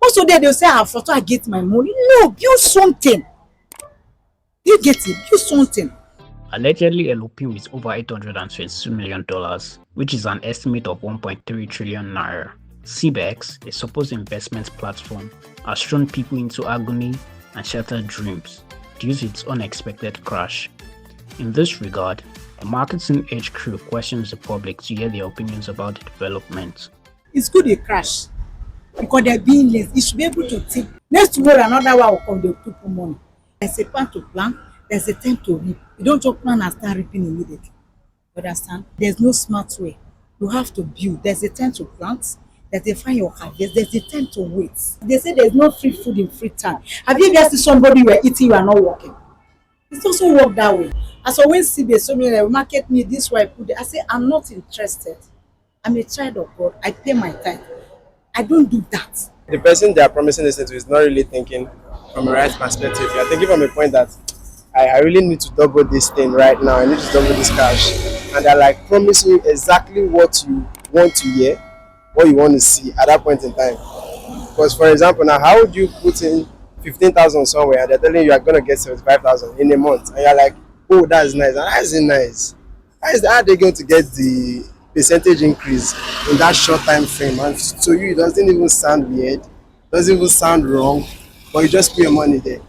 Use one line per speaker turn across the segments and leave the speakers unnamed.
Also there they'll say, for I get my money. No, build something. You get it, build something.
Allegedly eloping with over $822 million, which is an estimate of 1.3 trillion naira. CBex, a supposed investment platform, has thrown people into agony and shattered dreams due to its unexpected crash. In this regard, a marketing edge crew questions the public to hear their opinions about the development.
It's good they crash because they're being lazy. You should be able to think. Next tomorrow, another one will come, they'll put money. There's a plan to plant, there's a time to reap. You don't just plan and start reaping immediately. You understand? There's no smart way. You have to build. There's a time to plant, there's a find your harvest, there's a time to wait. They say there's no free food in free time. Have you ever seen somebody you are eating, you are not working? It doesn't work that way. As I always see somebody like market me this way, I put it. I say I'm not interested. I'm a child of God. I pay my tithe. I don't do that.
The person they are promising this to is not really thinking from a right perspective. You're thinking from a point that I really need to double this thing right now. I need to double this cash. And they're like promising you exactly what you want to hear, what you want to see at that point in time. Because for example, now how would you put in 15,000 somewhere and they're telling you are going to get 75,000 in a month? And you're like, oh, that's nice. And how is it nice? How are they going to get the percentage increase in that short time frame? And to you, it doesn't even sound weird, doesn't even sound wrong, but you just put your money there.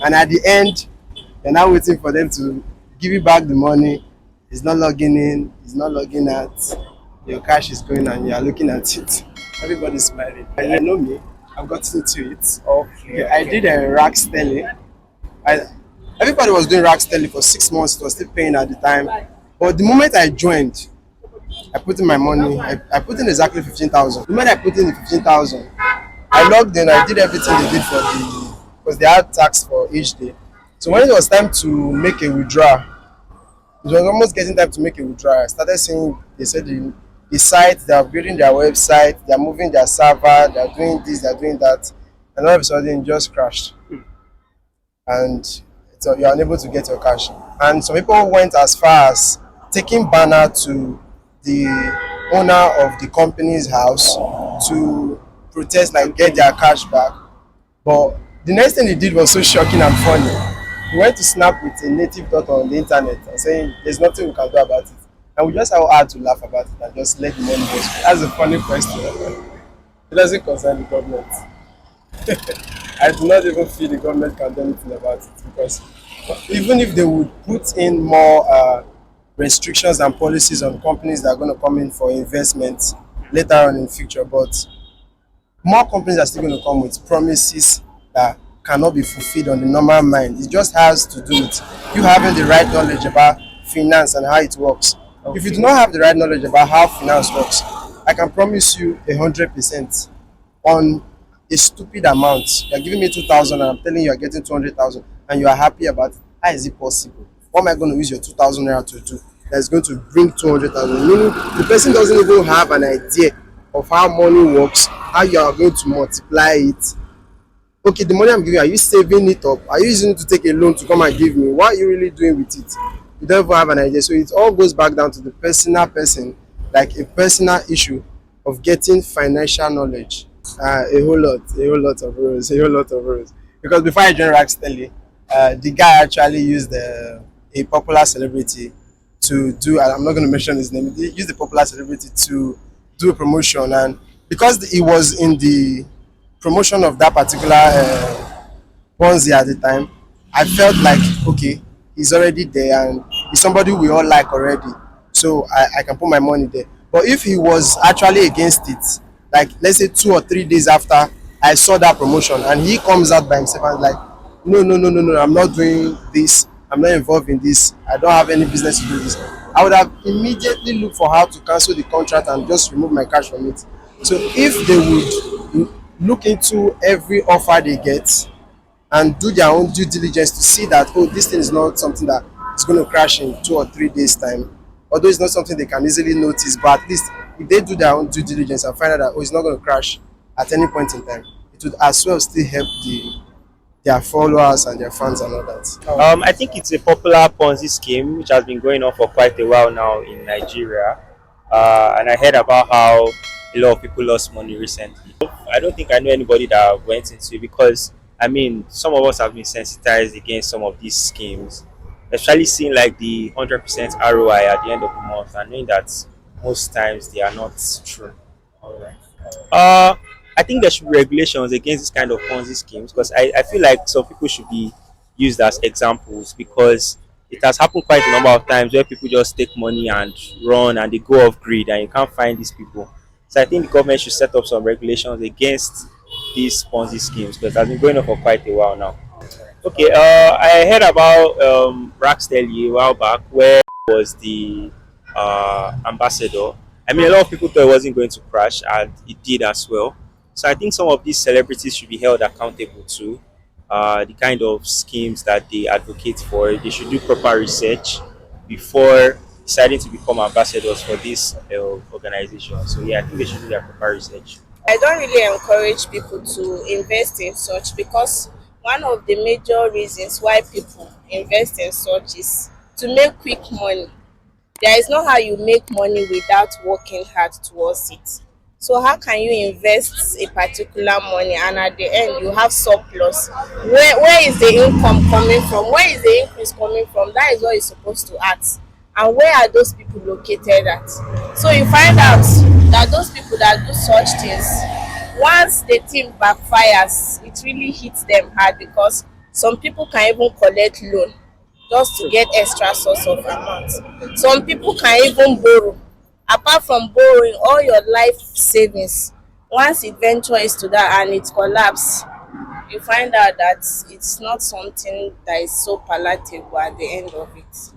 And at the end, you're now waiting for them to give you back the money. It's not logging in, it's not logging out. Your cash is going and you're looking at it. Everybody's smiling. And you know me, I've gotten into it. Okay. I did a rack selling. Everybody was doing rack selling for 6 months. It was still paying at the time. But the moment I joined, I put in my money. I put in exactly 15,000. The moment I put in the 15,000, I logged in. I did everything they did for because they had tax for each day. So when it was time to make a withdrawal, it was almost getting time to make a withdrawal. I started seeing, they said the site, they are building their website, they are moving their server, they are doing this, they are doing that. And all of a sudden, it just crashed. And so you're unable to get your cash. And some people went as far as taking banner to the owner of the company's house to protest, like get their cash back. But the next thing he did was so shocking and funny. He went to snap with a native daughter on the internet and saying there's nothing we can do about it. And we just had to laugh about it and just let the money go. That's a funny question. It doesn't concern the government. I do not even feel the government can do anything about it, because even if they would put in more restrictions and policies on companies that are going to come in for investment later on in the future, but more companies are still going to come with promises that cannot be fulfilled on the normal mind. It just has to do with you having the right knowledge about finance and how it works. Okay. If you do not have the right knowledge about how finance works, I can promise you 100% on a stupid amount. You're giving me 2,000 and I'm telling you you're getting 200,000 and you are happy about it. How is it possible? What am I going to use your 2,000 naira to do that's going to bring 200,000? Meaning the person doesn't even have an idea of how money works, how you are going to multiply it. Okay, the money I'm giving you, are you saving it up? Are you using it to take a loan to come and give me? What are you really doing with it? You don't even have an idea. So it all goes back down to the person, like a personal issue of getting financial knowledge. A whole lot of rules. Because before I joined Rackstelly, the guy actually used a popular celebrity to do, and I'm not going to mention his name, he used a popular celebrity to do a promotion, and because he was in the promotion of that particular Ponzi at the time, I felt like, okay, he's already there and he's somebody we all like already, so I can put my money there. But if he was actually against it, like let's say 2 or 3 days after I saw that promotion and he comes out by himself and like, no, I'm not doing this, I'm not involved in this, I don't have any business to do this, I would have immediately looked for how to cancel the contract and just remove my cash from it. So if they would look into every offer they get and do their own due diligence to see that, oh, this thing is not something that is going to crash in 2 or 3 days time, although it's not something they can easily notice, but at least if they do their own due diligence and find out that, oh, it's not going to crash at any point in time, it would as well still help their followers and their fans and all that.
I think it's a popular Ponzi scheme which has been going on for quite a while now in Nigeria, and I heard about how a lot of people lost money recently. I don't think I know anybody that went into it because I mean some of us have been sensitized against some of these schemes, especially seeing like the 100% ROI at the end of the month and knowing that most times they are not true. Uh, I think there should be regulations against this kind of Ponzi schemes because I feel like some people should be used as examples because it has happened quite a number of times where people just take money and run and they go off grid and you can't find these people. So I think the government should set up some regulations against these Ponzi schemes because it has been going on for quite a while now. Okay, I heard about Racksteady a while back where he was the ambassador. I mean, a lot of people thought it wasn't going to crash, and it did as well. So I think some of these celebrities should be held accountable to the kind of schemes that they advocate for. They should do proper research before deciding to become ambassadors for this organization. So yeah, I think they should do their proper research.
I don't really encourage people to invest in such because one of the major reasons why people invest in such is to make quick money. There is no how you make money without working hard towards it. So how can you invest a particular money and at the end you have surplus? Where is the income coming from? Where is the increase coming from? That is what you're supposed to ask. And where are those people located at? So you find out that those people that do such things, once the thing backfires, it really hits them hard because some people can even collect loan just to get extra source of amount. Some people can even borrow. Apart from borrowing all your life savings, once it ventures to that and it collapse, you find out that it's not something that is so palatable at the end of it.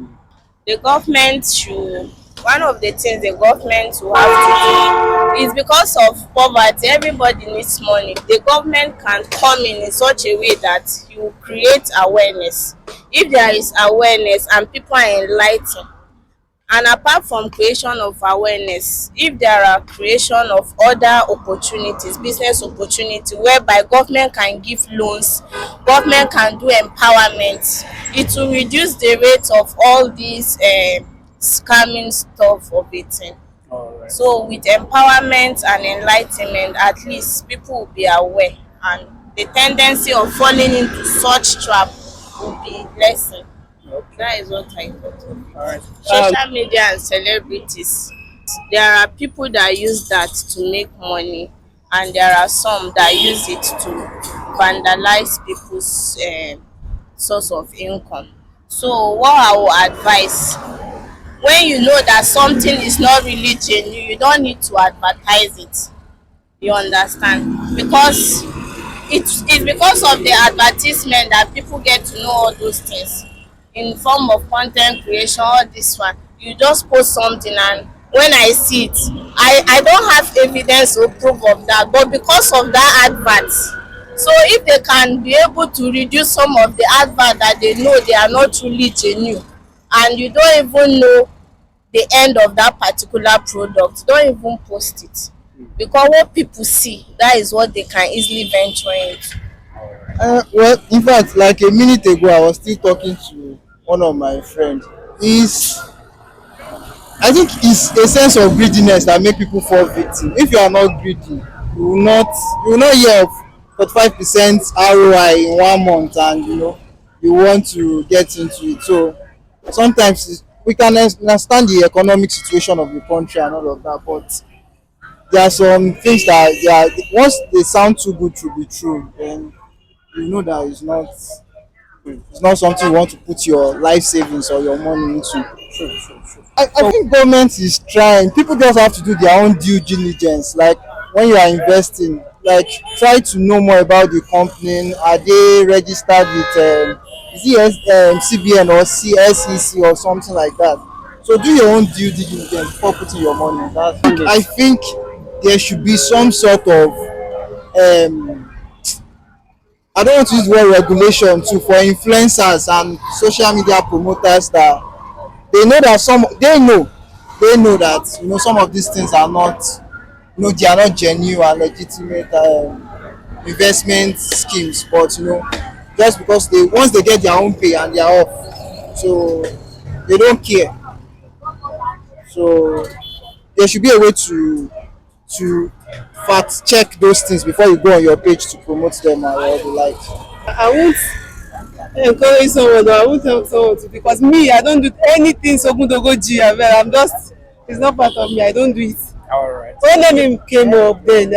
The government should, one of the things the government will have to do is because of poverty, everybody needs money. The government can come in such a way that you create awareness. If there is awareness and people are enlightened, and apart from creation of awareness, if there are creation of other opportunities, business opportunity whereby government can give loans, government can do empowerment, it will reduce the rate of all these scamming stuff of it. So with empowerment and enlightenment, at least people will be aware and the tendency of falling into such trap will be lessened. That is what I thought of it.
Alright.
Social media and celebrities, there are people that use that to make money and there are some that use it to vandalize people's source of income. So what I will advise, when you know that something is not really genuine, you don't need to advertise it. You understand? Because it's because of the advertisement that people get to know all those things in form of content creation. All this one, you just post something and when I see it, I don't have evidence or proof of that, but because of that advert, so if they can be able to reduce some of the advert that they know they are not truly genuine and you don't even know the end of that particular product, don't even post it because what people see, that is what they can easily venture into.
Well, in fact, like a minute ago, I was still talking to one of my friends. Is I think it's a sense of greediness that make people fall victim. If you are not greedy, you will not hear of 45% ROI in 1 month, and you want to get into it. So sometimes we can understand the economic situation of the country and all of that, but there are some things that once they sound too good to be true, then you know that it's not something you want to put your life savings or your money into. I think government is trying. People just have to do their own due diligence. Like when you are investing, like try to know more about the company. Are they registered with is it CBN or CSEC or something like that? So do your own due diligence before putting your money. I think there should be some sort of I don't want to use the word regulation too for influencers and social media promoters that they know that some of these things are not they are not genuine and legitimate investment schemes, but just because they once they get their own pay and they are off, so they don't care. So there should be a way to fact check those things before you go on your page to promote them and all the like.
I won't encourage someone or I won't help someone to, because me, I don't do anything Sogundogoji. I'm just, it's not part of me. I don't do it.
All right.
When the name came up, then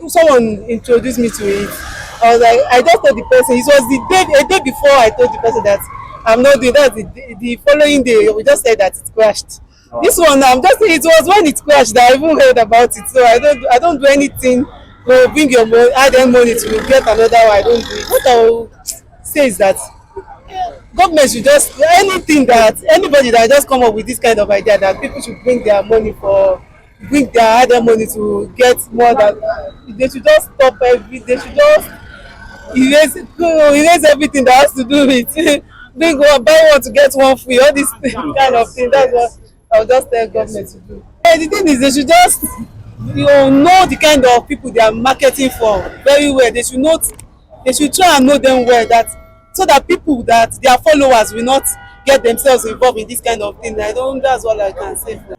someone introduced me to it. I was like, I just told the person. It was a day before I told the person that I'm not doing that. The following day, we just said that it crashed. This one, I'm just saying, it was when it crashed that I even heard about it. So I don't do anything to bring your money, add them money to get another one. I don't do it. What I will say is that government should just, anything that anybody that just come up with this kind of idea that people should bring their money for, bring their other money to get more than, they should just stop they should just erase everything that has to do with bring one, buy one to get one free, all this kind of thing. That's what I will just tell government to do. And the thing is, they should just, know the kind of people they are marketing for very well. They should not, they should try and know them well, that so that people, that their followers will not get themselves involved in this kind of thing. That's all I can say for